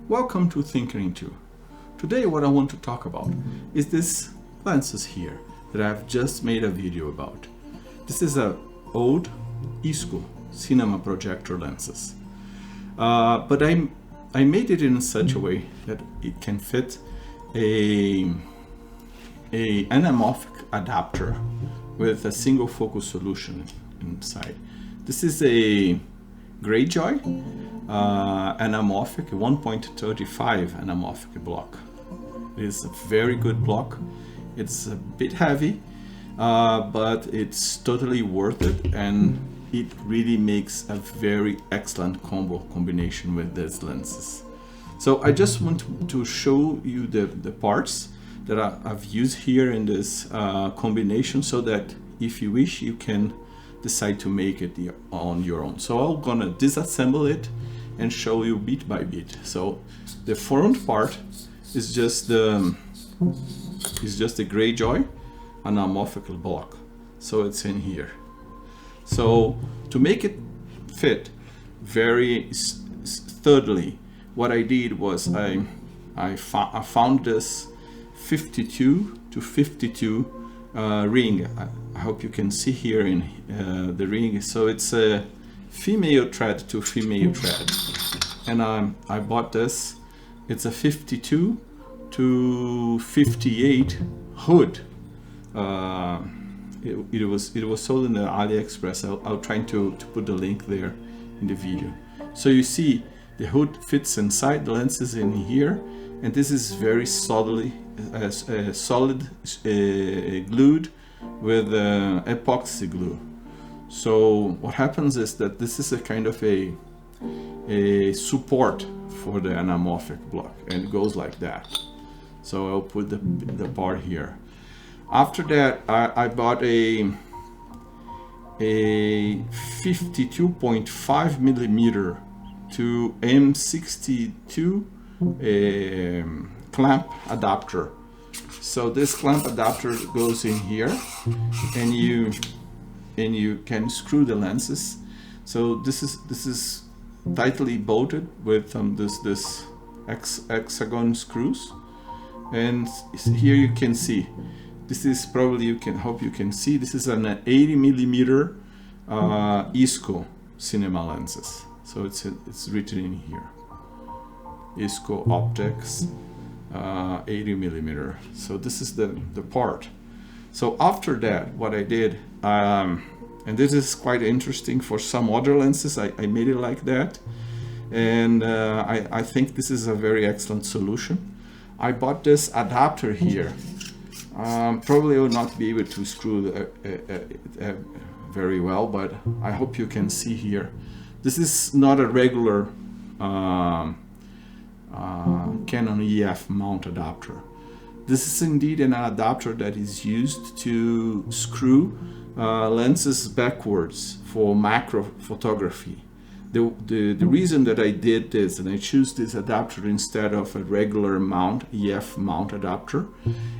Welcome to Thinking 2. Today what I want to talk about is this lenses here that I've just made a video about. This is a old ISCO cinema projector lenses. But I made it in such a way that it can fit a anamorphic adapter with a single focus solution inside. This is a Greyjoy anamorphic 1.35 anamorphic block. It is a very good block. It's a bit heavy, but it's totally worth it, and it really makes a very excellent combination with these lenses. So I just want to show you the parts that I've used here in this combination, so that if you wish, you can decide to make it on your own. So I'm gonna disassemble it and show you bit by bit. So the front part is just the Greyjoy anamorphic block. So it's in here. So to make it fit very thoroughly, what I did was I found this 52 to 52 ring. I hope you can see here in the ring. So it's a female thread to female thread, and I bought this. It's a 52 to 58 hood. It was sold in the AliExpress. I'll try to put the link there in the video. So you see the hood fits inside, the lens is in here, and this is very solid glued with epoxy glue. So what happens is that this is a kind of a support for the anamorphic block, and it goes like that. So I'll put the part here. After that, I bought a 52.5 millimeter to M62 clamp adapter. So this clamp adapter goes in here, and you can screw the lenses. So this is tightly bolted with this hexagon screws, and here you can see. This is probably, hope you can see, this is an 80 millimeter ISCO cinema lenses. So it's written in here, ISCO optics 80 millimeter. So this is the part. So after that, what I did, and this is quite interesting for some other lenses, I made it like that, and I think this is a very excellent solution. I bought this adapter here. Probably will not be able to screw very well, but I hope you can see here. This is not a regular Canon EF mount adapter. This is indeed an adapter that is used to screw lenses backwards for macro photography. The reason that I did this, and I choose this adapter instead of a regular mount, EF mount adapter,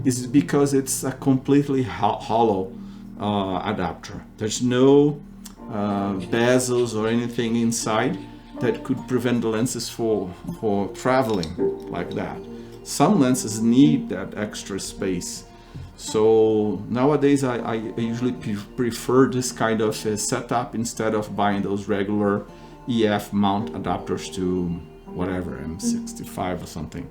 is because it's a completely hollow adapter. There's no bezels or anything inside that could prevent the lenses for traveling like that. Some lenses need that extra space. So nowadays I usually prefer this kind of setup instead of buying those regular EF mount adapters to whatever, M65 or something.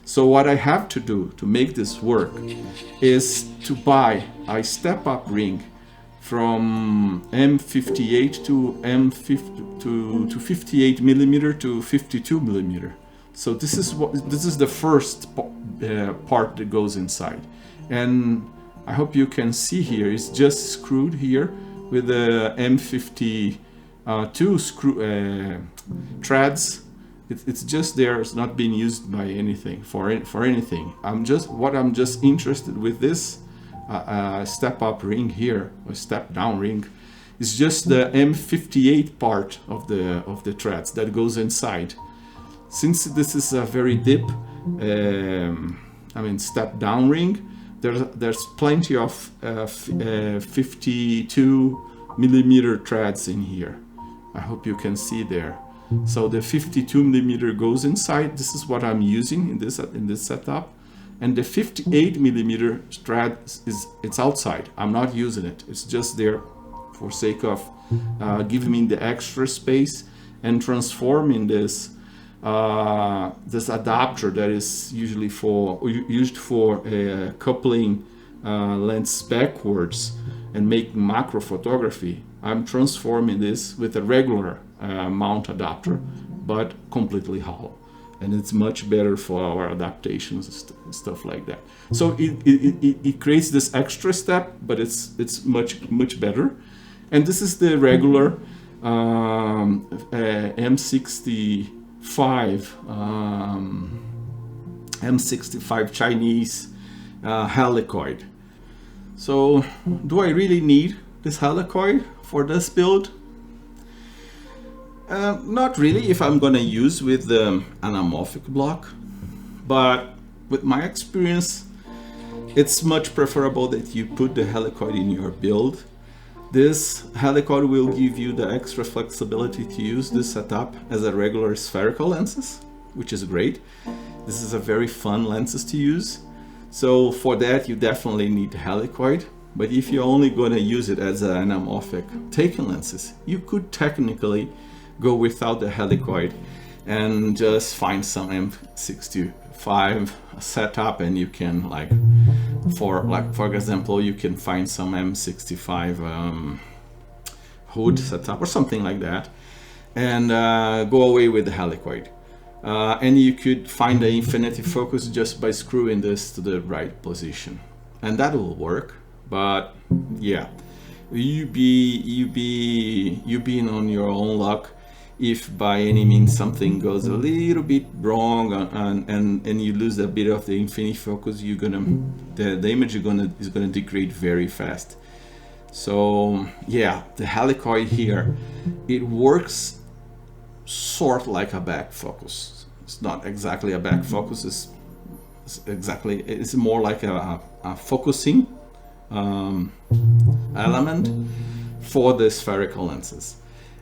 So what I have to do to make this work is to buy a step-up ring from M58 to to 58 millimeter to 52 millimeter. So this is the first part that goes inside, and I hope you can see here. It's just screwed here with the M52 screw threads. It's just there. It's not being used by anything for anything. I'm just interested with this step up ring here, or step down ring. It's just the M58 part of the threads that goes inside. Since this is a very deep step down ring, there's plenty of 52 millimeter threads in here. I hope you can see there. So the 52mm goes inside. This is what I'm using in this setup. And the 58mm thread it's outside. I'm not using it. It's just there for sake of giving me the extra space and transforming this this adapter that is usually used for coupling lens backwards and making macro photography. I'm transforming this with a regular mount adapter, but completely hollow. And it's much better for our adaptations and stuff like that. So it creates this extra step, but it's much better. And this is the regular M65 Chinese helicoid. So do I really need this helicoid for this build? Not really if I'm gonna use with the anamorphic block, but with my experience, it's much preferable that you put the helicoid in your build. This helicoid will give you the extra flexibility to use this setup as a regular spherical lenses, which is great. This is a very fun lenses to use. So for that, you definitely need the helicoid. But if you're only gonna use it as an anamorphic taking lenses, you could technically go without the helicoid and just find some M65 setup, and you can for example, you can find some M65 hood setup or something like that, and go away with the helicoid. And you could find the infinity focus just by screwing this to the right position, and that will work. But yeah, you being on your own luck if by any means something goes a little bit wrong and you lose a bit of the infinity focus, the image is gonna degrade very fast. So yeah, the helicoid here, it works sort like a back focus. It's not exactly a back focus. It's more like a focusing element for the spherical lenses.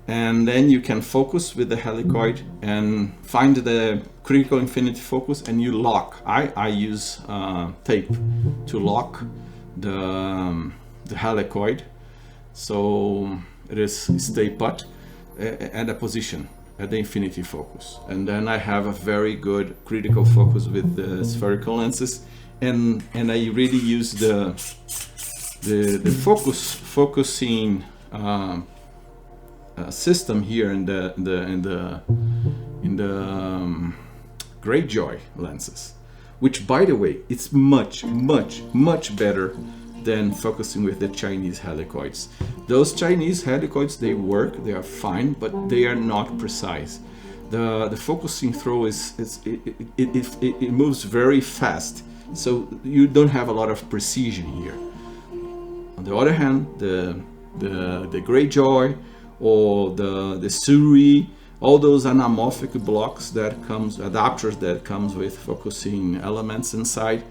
And then you can focus with the helicoid and find the critical infinity focus, and you lock. I use tape to lock the helicoid, so it stay put at a position at the infinity focus. And then I have a very good critical focus with the spherical lenses, and I really use the focusing system here in the Greyjoy lenses, which, by the way, it's much better than focusing with the Chinese helicoids. Those Chinese helicoids, they work, they are fine, but they are not precise. The focusing throw it moves very fast, so you don't have a lot of precision here. On the other hand, the Greyjoy or the Sirui, all those anamorphic blocks adapters that comes with focusing elements inside,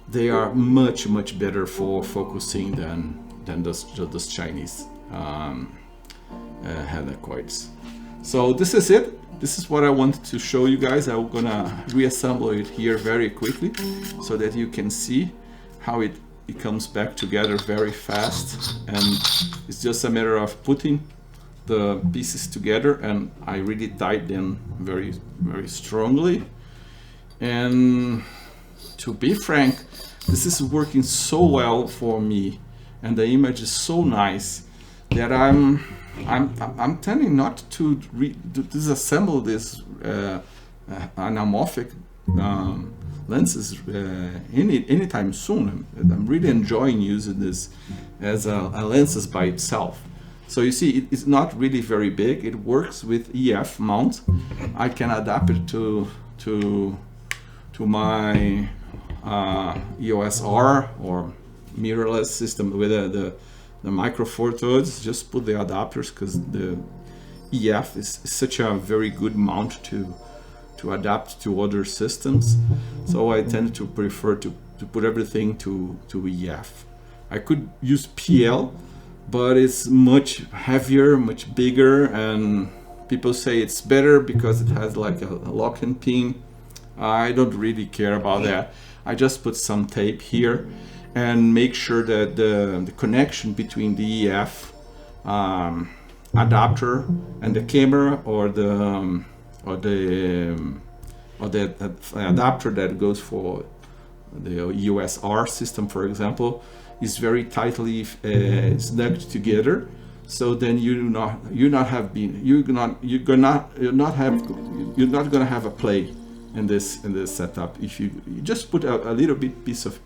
they are much better for focusing than those Chinese helicoids. So this is it. This is what I wanted to show you guys. I'm gonna reassemble it here very quickly so that you can see how it comes back together very fast, and it's just a matter of putting the pieces together, and I really tied them very strongly. And to be frank, this is working so well for me, and the image is so nice that I'm tending not to disassemble this anamorphic lenses anytime soon. I'm really enjoying using this as a lenses by itself. So you see, it's not really very big. It works with EF mount. I can adapt it to my EOS R or mirrorless system with the micro four thirds. Just put the adapters, because the EF is such a very good mount to adapt to other systems. So I tend to prefer to put everything to EF. I could use PL, but it's much heavier, much bigger, and People say it's better because it has like a lock-in pin. I don't really care about that. I just put some tape here and make sure that the connection between the EF adapter and the camera, or the adapter that goes for the USR system, for example, is very tightly snugged together. So then you're not gonna have a play in this setup if you just put a little bit piece of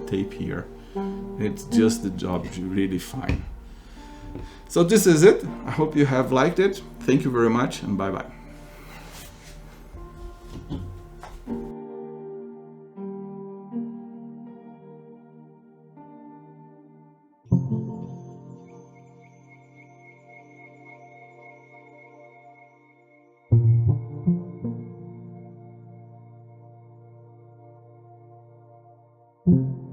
tape here. It's just the job really fine. So this is it. I hope you have liked it. Thank you very much, and bye bye. Mm-hmm.